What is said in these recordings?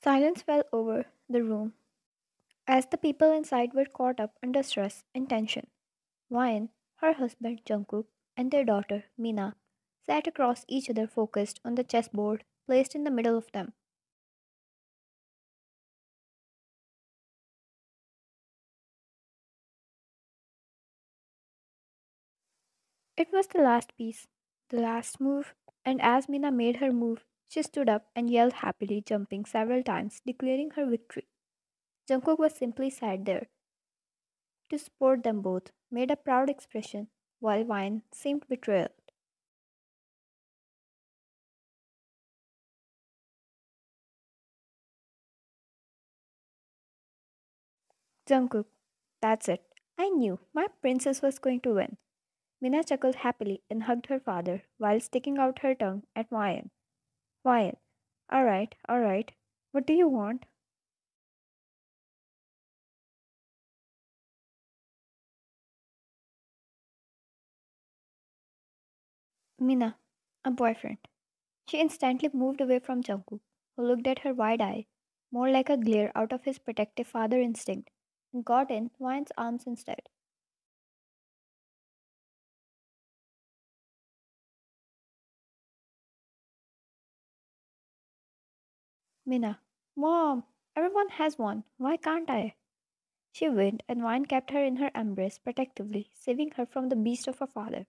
Silence fell over the room as the people inside were caught up under stress and tension. Wyan, her husband Jungkook, and their daughter Mina sat across each other focused on the chessboard placed in the middle of them. It was the last piece, the last move, and as Mina made her move, she stood up and yelled happily, jumping several times, declaring her victory. Jungkook was simply sat there to support them both, made a proud expression, while Wine seemed betrayed. Jungkook, that's it. I knew my princess was going to win. Mina chuckled happily and hugged her father while sticking out her tongue at Wyan. Wyan, alright, alright. What do you want? Mina, a boyfriend. She instantly moved away from Jungkook, who looked at her wide eye, more like a glare out of his protective father instinct, and got in Wyan's arms instead. Mina, Mom, everyone has one. Why can't I? She whined, and Wyan kept her in her embrace protectively, saving her from the beast of a father.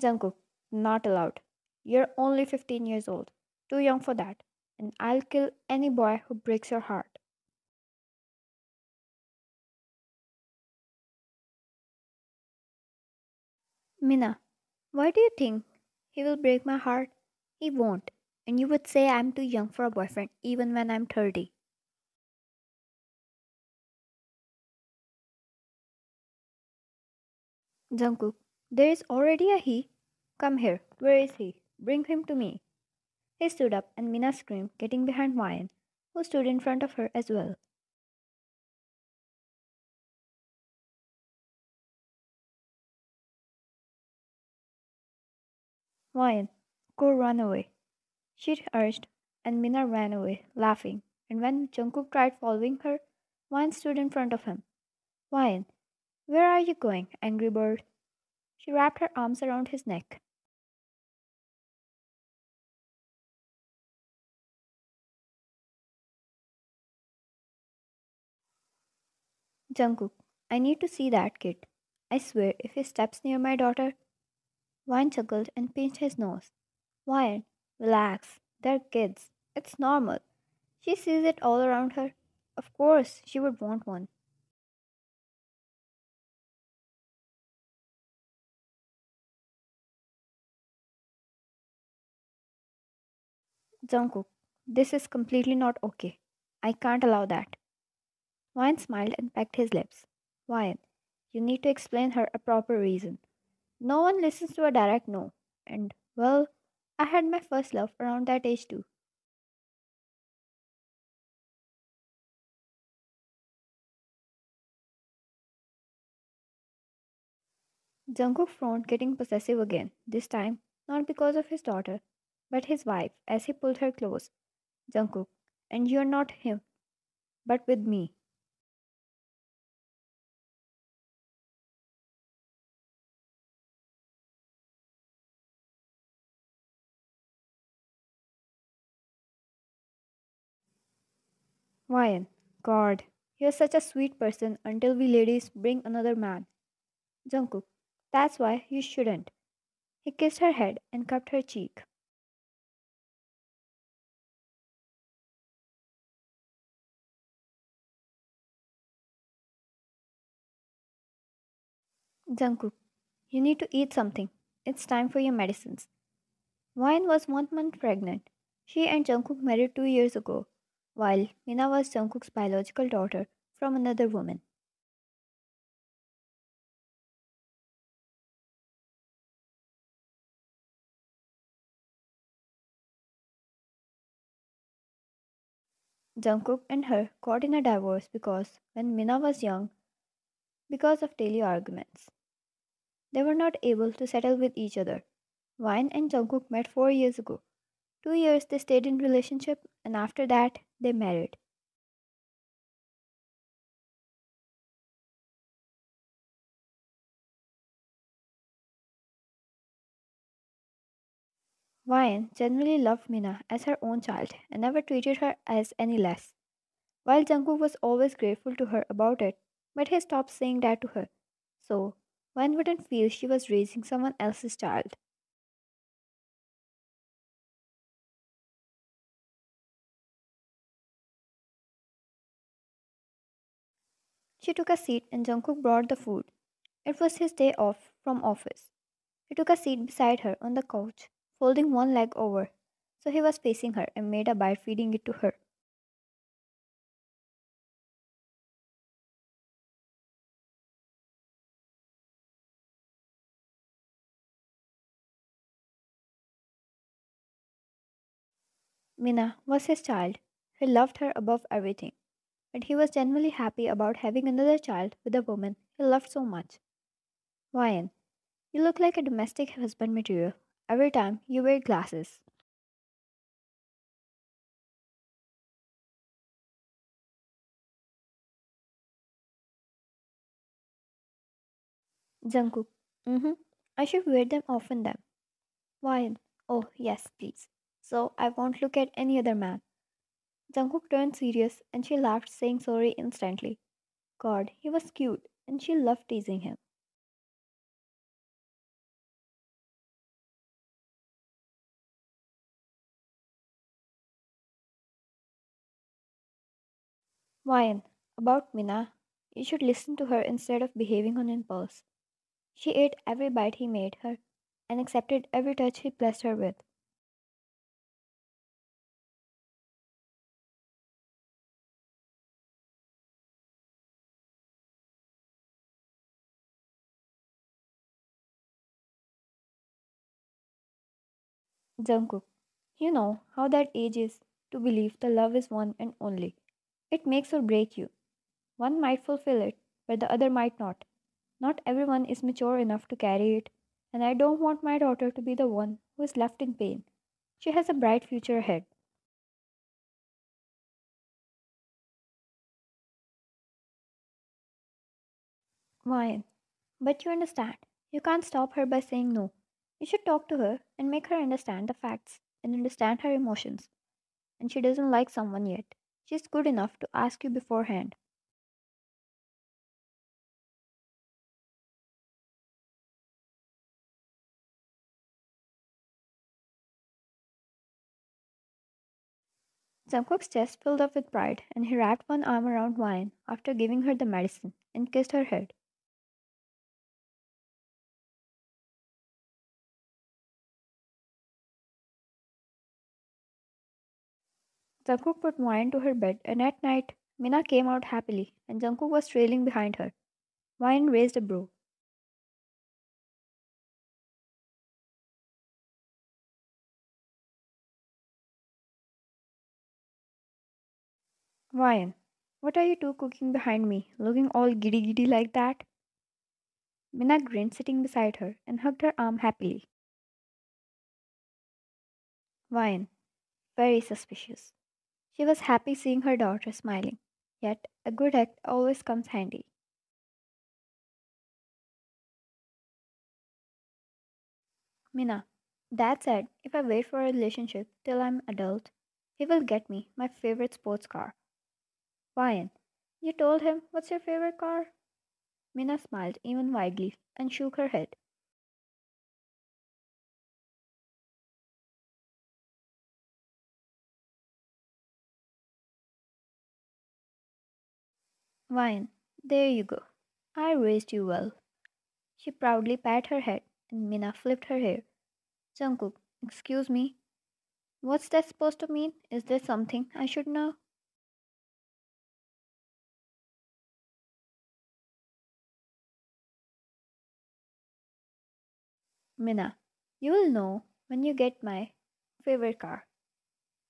Jungkook, not allowed. You're only 15 years old. Too young for that. And I'll kill any boy who breaks your heart. Mina, why do you think he will break my heart? He won't. And you would say I'm too young for a boyfriend even when I'm 30. Jungkook, there is already a he. Come here. Where is he? Bring him to me. He stood up and Mina screamed, getting behind Wyan, who stood in front of her as well. Wyan, go run away. She urged, and Mina ran away, laughing. And when Jungkook tried following her, Wyan stood in front of him. Wyan, where are you going, angry bird? She wrapped her arms around his neck. Jungkook, I need to see that kid. I swear, if he steps near my daughter. Wyan chuckled and pinched his nose. Wyan, relax. They're kids. It's normal. She sees it all around her. Of course, she would want one. Jungkook, this is completely not okay. I can't allow that. Wyan smiled and pecked his lips. Wyan, you need to explain her a proper reason. No one listens to a direct no. And, well, I had my first love around that age too. Jungkook frowned, getting possessive again, this time not because of his daughter, but his wife, as he pulled her close. Jungkook, and you're not him, but with me. Wyan, God, you're such a sweet person until we ladies bring another man. Jungkook, that's why you shouldn't. He kissed her head and cupped her cheek. Jungkook, you need to eat something. It's time for your medicines. Wyan was 1 month pregnant. She and Jungkook married 2 years ago, while Mina was Jungkook's biological daughter from another woman. Jungkook and her got in a divorce because when Mina was young, because of daily arguments. They were not able to settle with each other. Wine and Jungkook met 4 years ago. 2 years they stayed in relationship and after that they married. Wine generally loved Mina as her own child and never treated her as any less. While Jungkook was always grateful to her about it, but he stopped saying that to her. So, Wine wouldn't feel she was raising someone else's child. She took a seat and Jungkook brought the food. It was his day off from office. He took a seat beside her on the couch, folding one leg over, so he was facing her and made a bite feeding it to her. Mina was his child. He loved her above everything, but he was genuinely happy about having another child with a woman he loved so much. Ryan, you look like a domestic husband material every time you wear glasses. Jungkook, mm-hmm. I should wear them often then. Ryan, oh yes, please. So I won't look at any other man. Jungkook turned serious and she laughed, saying sorry instantly. God, he was cute and she loved teasing him. Ryan, about Mina, you should listen to her instead of behaving on impulse. She ate every bite he made her and accepted every touch he blessed her with. Jungkook, you know how that age is to believe the love is one and only. It makes or break you. One might fulfill it, but the other might not. Not everyone is mature enough to carry it, and I don't want my daughter to be the one who is left in pain. She has a bright future ahead. Why? But you understand. You can't stop her by saying no. You should talk to her and make her understand the facts and understand her emotions. And she doesn't like someone yet. She's good enough to ask you beforehand. Jungkook's chest filled up with pride, and he wrapped one arm around Wine after giving her the medicine and kissed her head. Jungkook put Wine to her bed, and at night, Mina came out happily, and Jungkook was trailing behind her. Wine raised a brow. Wine, what are you two cooking behind me, looking all giddy giddy like that? Mina grinned sitting beside her and hugged her arm happily. Wine, very suspicious. She was happy seeing her daughter smiling. Yet, a good act always comes handy. Mina, Dad said if I wait for a relationship till I'm adult, he will get me my favorite sports car. Ryan, you told him what's your favorite car? Mina smiled even widely and shook her head. Ryan, there you go. I raised you well. She proudly patted her head and Mina flipped her hair. Jungkook, excuse me. What's that supposed to mean? Is there something I should know? Mina, you will know when you get my favorite car.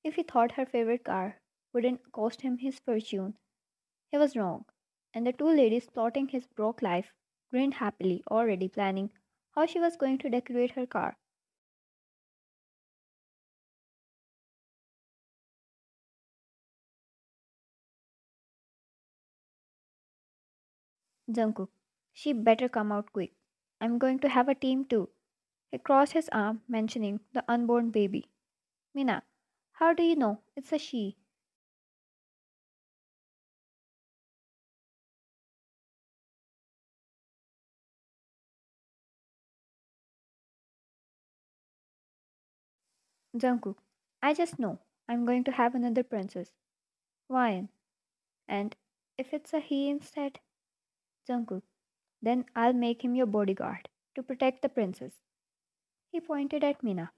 If he thought her favorite car wouldn't cost him his fortune, he was wrong. And the two ladies plotting his broke life grinned happily, already planning how she was going to decorate her car. Jungkook, she better come out quick. I'm going to have a team too. He crossed his arm, mentioning the unborn baby. Mina, how do you know it's a she? Jungkook, I just know I'm going to have another princess. Ryan, and if it's a he instead, Jungkook, then I'll make him your bodyguard to protect the princess. He pointed at Mina.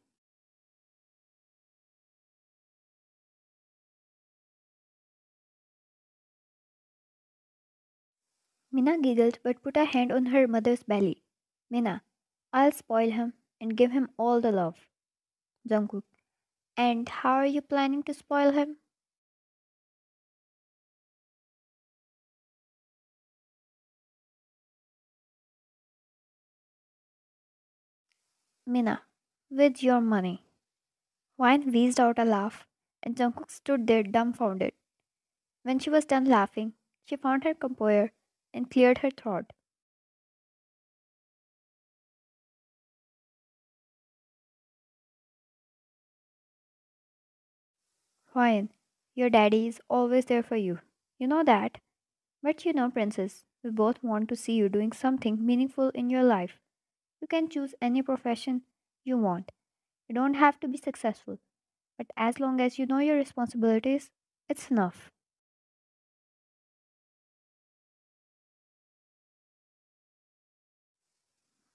Mina giggled but put a hand on her mother's belly. Mina, I'll spoil him and give him all the love. Jungkook, and how are you planning to spoil him? Mina, with your money. Ryan wheezed out a laugh, and Jungkook stood there dumbfounded. When she was done laughing, she found her composure and cleared her throat. Ryan, your daddy is always there for you. You know that. But you know, Princess, we both want to see you doing something meaningful in your life. You can choose any profession you want. You don't have to be successful, but as long as you know your responsibilities, it's enough.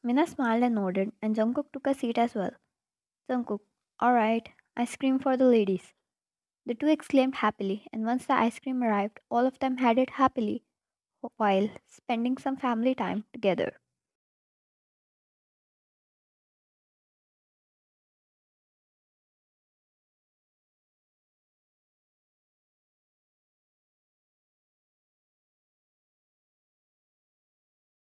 Mina smiled and nodded, and Jungkook took a seat as well. Jungkook, alright, ice cream for the ladies. The two exclaimed happily, and once the ice cream arrived, all of them had it happily while spending some family time together.